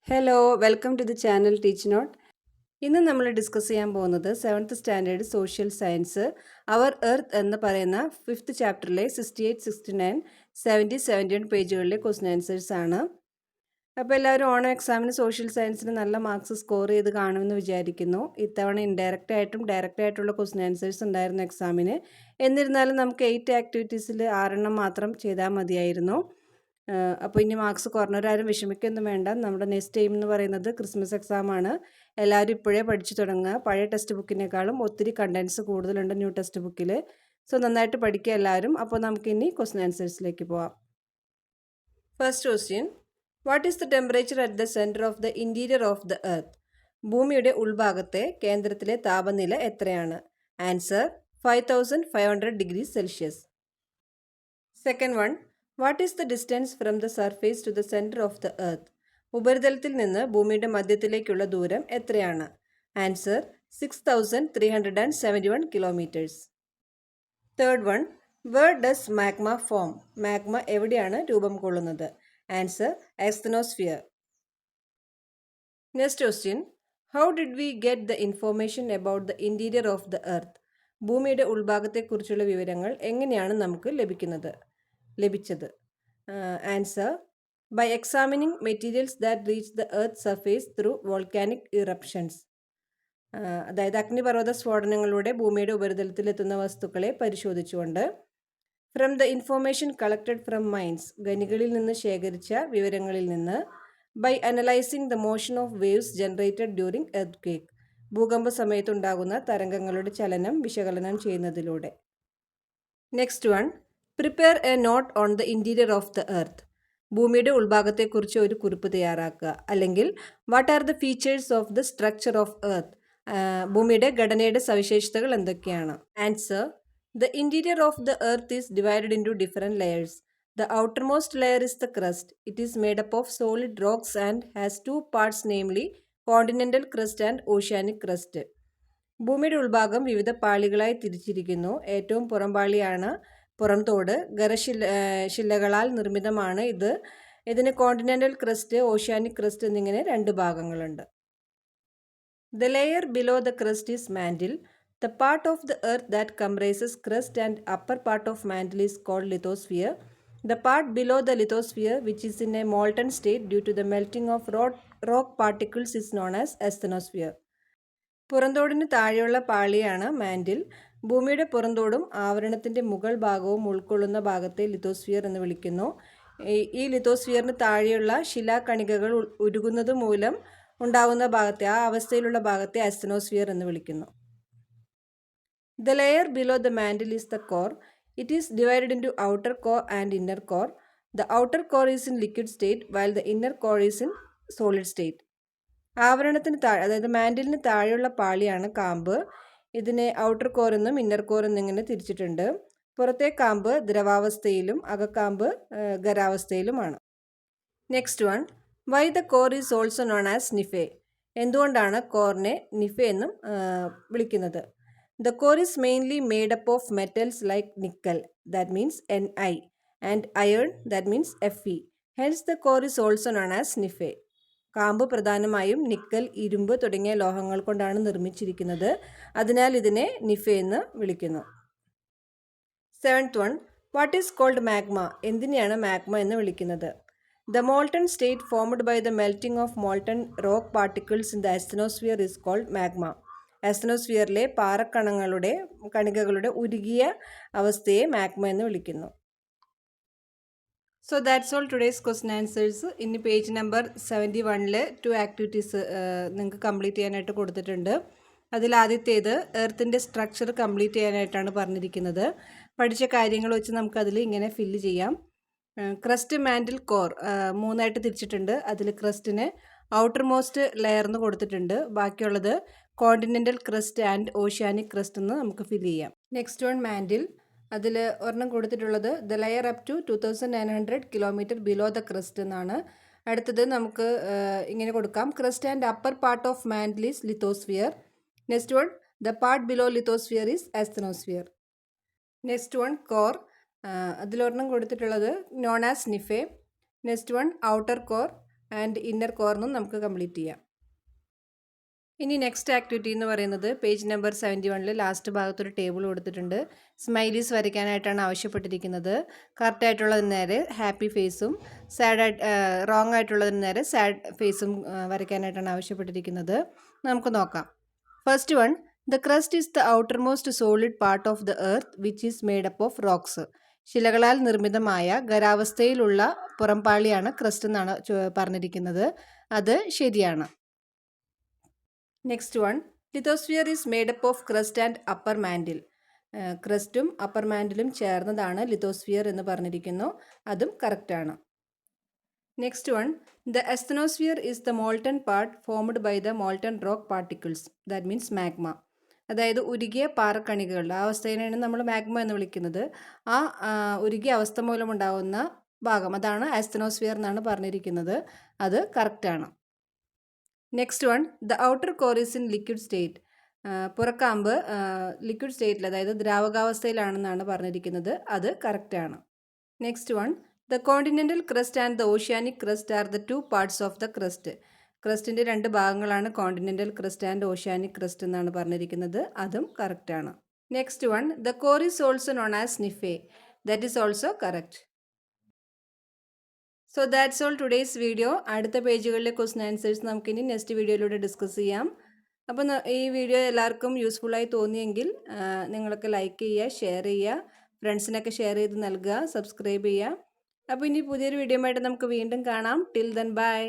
Hello welcome to the channel teach note. ഇന്ന് നമ്മൾ discuss ചെയ്യാൻ പോകുന്നത് 7th standard social science our earth എന്ന് പറയുന്ന 5th ചാപ്റ്ററിലെ 68, 69, 70, 71 പേജുകളിലെ ക്വസ്റ്റ്യൻ ആൻസേഴ്സ് ആണ്. അപ്പോൾ എല്ലാവരും ഓണം എക്സാമിന് സോഷ്യൽ സയൻസിന് നല്ല മാർക്സ് സ്കോർ ചെയ്ത് കാണുമെന്ന് വിചാരിക്കുന്നു. ഇത്തവണ ഇൻഡയറക്റ്റ് ആയിട്ടും ഡയറക്റ്റ് ആയിട്ടുള്ള ക്വസ്റ്റ്യൻ ആൻസേഴ്സ് ഉണ്ടായിരുന്നു എക്സാമിന്. എന്നിരുന്നാലും നമുക്ക് 8 ആക്ടിവിറ്റീസിൽ 6 മാത്രം ചെയ്താൽ മതിയായിരുന്നു. അപ്പോൾ ഇനി മാർക്സ് കുറഞ്ഞവരാരും വിഷമിക്കൊന്നും വേണ്ട. നമ്മുടെ നെക്സ്റ്റ് എയിം എന്ന് പറയുന്നത് ക്രിസ്മസ് എക്സാമാണ്. എല്ലാവരും ഇപ്പോഴേ പഠിച്ചു തുടങ്ങുക. പഴയ ടെക്സ്റ്റ് ബുക്കിനേക്കാളും ഒത്തിരി കണ്ടൻസ് കൂടുതലുണ്ട് ന്യൂ ടെക്സ്റ്റ് ബുക്കിൽ. സോ നന്നായിട്ട് പഠിക്കുക എല്ലാവരും. അപ്പോൾ നമുക്കിനി ക്വസ്റ്റ്യൻ ആൻസേഴ്സിലേക്ക് പോവാം. First question, what is the temperature at the centre of the interior of the earth? ഭൂമിയുടെ ഉൾഭാഗത്തെ കേന്ദ്രത്തിലെ താപനില എത്രയാണ്? Answer 5500 degree Celsius. Second one, what is the distance from the surface to the centre of the earth? ഉപരിതലത്തിൽ നിന്ന് ഭൂമിയുടെ മധ്യത്തിലേക്കുള്ള ദൂരം എത്രയാണ്? Answer 6371 kilometres. Third one, where does magma form? Magma എവിടെയാണ് രൂപം കൊള്ളുന്നത്? Answer asthenosphere. Next question, how did we get the information about the interior of the earth? ഭൂമിയുടെ ഉൾഭാഗത്തെക്കുറിച്ചുള്ള വിവരങ്ങൾ എങ്ങനെയാണ് നമുക്ക് ലഭിച്ചത്? Answer by examining materials that reach the earth surface through volcanic eruptions. അതായത് അഗ്നിപർവ്വത സ്ഫോടനങ്ങളിലൂടെ ഭൂമിയുടെ ഉപരിതലത്തിലെത്തുന്ന വസ്തുക്കളെ പരിശോധിച്ചുകൊണ്ട്. From the information collected from mines, ഖനികളിൽ നിന്ന് ശേഖരിച്ച വിവരങ്ങളിൽ നിന്ന്. By analysing the motion of waves generated during earthquake, ഭൂകമ്പ സമയത്തുണ്ടാകുന്ന തരംഗങ്ങളുടെ ചലനം വിശകലനം ചെയ്യുന്നതിലൂടെ. Next one, prepare a note on the interior of the earth. ഭൂമിയുടെ ഉൾഭാഗത്തെക്കുറിച്ച് ഒരു കുറിപ്പ് തയ്യാറാക്കുക. അല്ലെങ്കിൽ what are the features of the structure of earth? ഭൂമിയുടെ ഘടനയുടെ സവിശേഷതകൾ എന്തൊക്കെയാണ്? Answer, the interior of the earth is divided into different layers. The outermost layer is the crust. It is made up of solid rocks and has 2 parts, namely continental crust and oceanic crust. ഭൂമിയുടെ ഉൾഭാഗം വിവിധ പാളികളായി തിരിച്ചിരിക്കുന്നു. ഏറ്റവും പുറംപാളിയാണ് പുറംതോട്. ശിലകളാൽ നിർമ്മിതമാണ് ഇത്. ഇതിന് continental crest, oceanic crest എന്നിങ്ങനെ 2 ഭാഗങ്ങളുണ്ട്. The layer below the crust is mantle. The part of the earth that comprises crust and upper part of mantle is called lithosphere. The part below the lithosphere which is in a molten state due to the melting of rock particles is known as asthenosphere. പുറന്തോടിന് താഴെയുള്ള പാളിയാണ് mantle. ഭൂമിയുടെ പുറന്തോടും ആവരണത്തിൻ്റെ മുകൾ ഭാഗവും ഉൾക്കൊള്ളുന്ന ഭാഗത്തെ lithosphere എന്ന് വിളിക്കുന്നു. ഈ ലിത്തോസ്ഫിയറിന് താഴെയുള്ള ശിലാകണികകൾ ഉരുകുന്നത് മൂലം ഉണ്ടാകുന്ന ഭാഗത്തെ, ആ അവസ്ഥയിലുള്ള ഭാഗത്തെ അസ്തനോസ്ഫിയർ എന്ന് വിളിക്കുന്നു. The layer below the mantle is the core. It is divided into outer core and inner core. The outer core is in liquid state while the inner core is in solid state. ആവരണത്തിന് താഴെ, അതായത് മാൻറ്റിലിന് താഴെയുള്ള പാളിയാണ് കാമ്പ്. ഇതിനെ outer core എന്നും inner core എന്നിങ്ങനെ തിരിച്ചിട്ടുണ്ട്. പുറത്തെ കാമ്പ് ദ്രവാവസ്ഥയിലും അകക്കാമ്പ് ഖരാവസ്ഥയിലുമാണ്. Next one, why the core is also known as nife? എന്തുകൊണ്ടാണ് കോറിനെ നിഫെ എന്നും വിളിക്കുന്നത്? The core is mainly made up of metals like nickel, that means Ni, and iron, that means Fe. Hence the core is also known as nife. കാമ്പ് പ്രധാനമായും nickel, ഇരുമ്പ് തുടങ്ങിയ ലോഹങ്ങൾ കൊണ്ടാണ് നിർമ്മിച്ചിരിക്കുന്നത്. അതിനാൽ ഇതിനെ നിഫെ എന്ന് വിളിക്കുന്നു. 7th one, what is called magma? എന്തിനെയാണ് മാഗ്മ എന്ന് വിളിക്കുന്നത്? The molten state formed by the melting of molten rock particles in the asthenosphere is called magma. അസ്തനോസ്ഫിയറിലെ കണികകളുടെ ഉരുകിയ അവസ്ഥയെ മാഗ്മ എന്ന് വിളിക്കുന്നു. So that's all today's question answers. ഇനി പേജ് നമ്പർ 71 2 ആക്ടിവിറ്റീസ് നിങ്ങൾക്ക് കംപ്ലീറ്റ് ചെയ്യാനായിട്ട് കൊടുത്തിട്ടുണ്ട്. അതിൽ ആദ്യത്തേത് എർത്തിൻ്റെ സ്ട്രക്ചർ കംപ്ലീറ്റ് ചെയ്യാനായിട്ടാണ് പറഞ്ഞിരിക്കുന്നത്. പഠിച്ച കാര്യങ്ങൾ വെച്ച് നമുക്കതിൽ ഇങ്ങനെ ഫില്ല് ചെയ്യാം. ക്രസ്റ്റ്, മാൻറ്റിൽ, കോർ 3ആയിട്ട് തിരിച്ചിട്ടുണ്ട്. അതിൽ ക്രസ്റ്റിന് ഔട്ടർ മോസ്റ്റ് ലെയർ എന്ന് കൊടുത്തിട്ടുണ്ട്. ബാക്കിയുള്ളത് continental crust and oceanic crust എന്ന് നമുക്ക് ഫില്ല് ചെയ്യാം. Next one, mantle. അതിൽ ഒരെണ്ണം കൊടുത്തിട്ടുള്ളത് the layer up to 2900 kilometre below the crust എന്നാണ്. അടുത്തത് നമുക്ക് ഇങ്ങനെ കൊടുക്കാം, crust and upper part of mantle is lithosphere. Next one, the part below lithosphere is asthenosphere. Next one, core. അതിലൊരെണ്ണം കൊടുത്തിട്ടുള്ളത് known as nife. Next one, outer core. And inner കോർന്നും നമുക്ക് complete ചെയ്യാം. ഇനി നെക്സ്റ്റ് ആക്ടിവിറ്റി എന്ന് പറയുന്നത് page number 71 last ഭാഗത്തൊരു table കൊടുത്തിട്ടുണ്ട്. Smileys വരയ്ക്കാനായിട്ടാണ് ആവശ്യപ്പെട്ടിരിക്കുന്നത്. കറക്റ്റ് ആയിട്ടുള്ളതിന് നേരെ ഹാപ്പി ഫേസും റോങ് ആയിട്ടുള്ളതിന് നേരെ സാഡ് ഫേസും വരയ്ക്കാനായിട്ടാണ് ആവശ്യപ്പെട്ടിരിക്കുന്നത്. നമുക്ക് നോക്കാം. First one, the crust is the outer most solid part of the earth which is made up of rocks. ശിലകളാൽ നിർമ്മിതമായ ഖരാവസ്ഥയിലുള്ള പുറംപാളിയാണ് ക്രസ്റ്റ് എന്നാണ് പറഞ്ഞിരിക്കുന്നത്. അത് ശരിയാണ്. Next one, lithosphere is made up of crust and upper mantle. ക്രസ്റ്റും upper മാൻഡിലും ചേർന്നതാണ് ലിത്തോസ്ഫിയർ എന്ന് പറഞ്ഞിരിക്കുന്നു. അതും കറക്റ്റാണ്. Next one, the asthenosphere is the molten part formed by the molten rock particles, that means magma. അതായത് ഉരുകിയ പാറക്കണികകളുടെ ആ അവസ്ഥയാണ് നമ്മൾ മാഗ്മ എന്ന് വിളിക്കുന്നത്. ആ ഉരുകിയ അവസ്ഥ മൂലമുണ്ടാകുന്ന ഭാഗം അതാണ് ആസ്തനോസ്ഫിയർ എന്നാണ് പറഞ്ഞിരിക്കുന്നത്. അത് കറക്റ്റാണ്. Next one, the outer core is in liquid state. പുറക്കാമ്പ് ലിക്വിഡ് സ്റ്റേറ്റിൽ അതായത് ദ്രാവകാവസ്ഥയിലാണെന്നാണ് പറഞ്ഞിരിക്കുന്നത്. അത് കറക്റ്റാണ്. Next one, the continental crust and the oceanic crust are the two parts of the crust. ക്രസ്റ്റിൻ്റെ രണ്ട് ഭാഗങ്ങളാണ് continental crust and oceanic crust എന്നാണ് പറഞ്ഞിരിക്കുന്നത്. അതും കറക്റ്റാണ്. Next one, the core is also known as NIFE. That is also correct. So that's all today's video. അടുത്ത പേജുകളിലെ question answers നമുക്കിനി നെക്സ്റ്റ് വീഡിയോയിലൂടെ ഡിസ്കസ് ചെയ്യാം. അപ്പോൾ ഈ വീഡിയോ എല്ലാവർക്കും യൂസ്ഫുള്ളായി തോന്നിയെങ്കിൽ നിങ്ങളൊക്കെ ലൈക്ക് ചെയ്യുക, ഷെയർ ചെയ്യുക, ഫ്രണ്ട്സിനൊക്കെ ഷെയർ ചെയ്ത് നൽകുക, സബ്സ്ക്രൈബ് ചെയ്യുക. അപ്പോൾ ഇനി പുതിയൊരു വീഡിയോ ആയിട്ട് നമുക്ക് വീണ്ടും കാണാം. Till then bye.